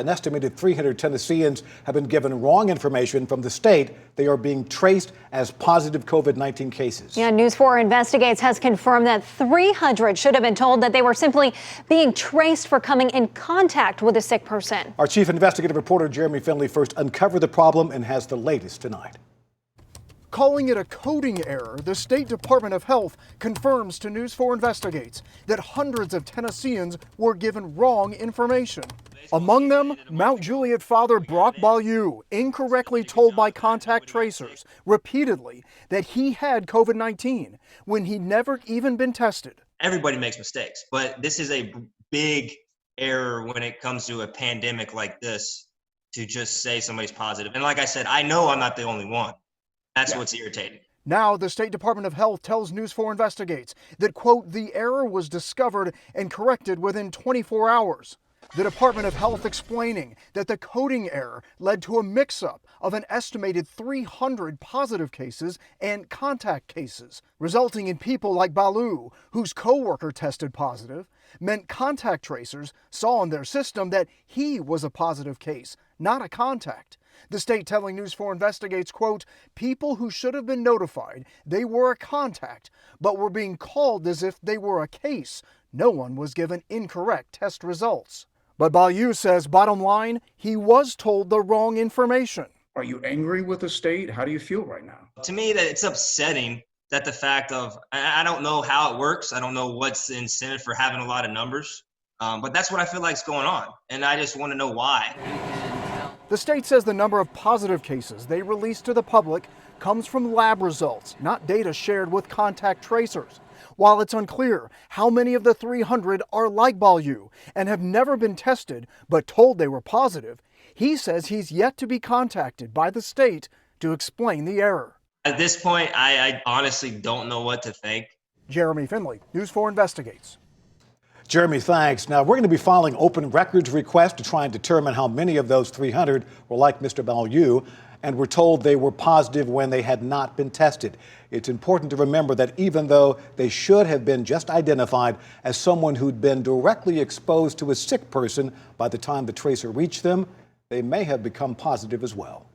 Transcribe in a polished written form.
An estimated 300 Tennesseans have been given wrong information from the state. They are being traced as positive COVID-19 cases. Yeah, News4 Investigates has confirmed that 300 should have been told that they were simply being traced for coming in contact with a sick person. Our chief investigative reporter, Jeremy Finley, first uncovered the problem and has the latest tonight. Calling it a coding error, the State Department of Health confirms to News4 Investigates that hundreds of Tennesseans were given wrong information. Among them, Mount Juliet father Brock Ballew incorrectly told by contact tracers repeatedly that he had COVID-19 when he'd never even been tested. Everybody makes mistakes, but this is a big error when it comes to a pandemic like this, to just say somebody's positive. And like I said, I know I'm not the only one. That's what's irritating. Now, the State Department of Health tells News4 Investigates that, quote, the error was discovered and corrected within 24 hours. The Department of Health explaining that the coding error led to a mix-up of an estimated 300 positive cases and contact cases, resulting in people like Ballew, whose coworker tested positive, meant contact tracers saw in their system that he was a positive case, not a contact. The state telling News4 Investigates, quote, people who should have been notified they were a contact, but were being called as if they were a case. No one was given incorrect test results. But Ballew says, bottom line, he was told the wrong information. Are you angry with the state? How do you feel right now? To me, that it's upsetting that the fact of, I don't know how it works. I don't know what's the incentive for having a lot of numbers, but that's what I feel like is going on. And I just want to know why. The state says the number of positive cases they released to the public comes from lab results, not data shared with contact tracers. While it's unclear how many of the 300 are like Ballew and have never been tested but told they were positive, he says he's yet to be contacted by the state to explain the error. At this point, I honestly don't know what to think. Jeremy Finley, News4 Investigates. Jeremy, thanks. Now, we're going to be filing open records requests to try and determine how many of those 300 were like Mr. Ballew and were told they were positive when they had not been tested. It's important to remember that even though they should have been just identified as someone who'd been directly exposed to a sick person by the time the tracer reached them, they may have become positive as well.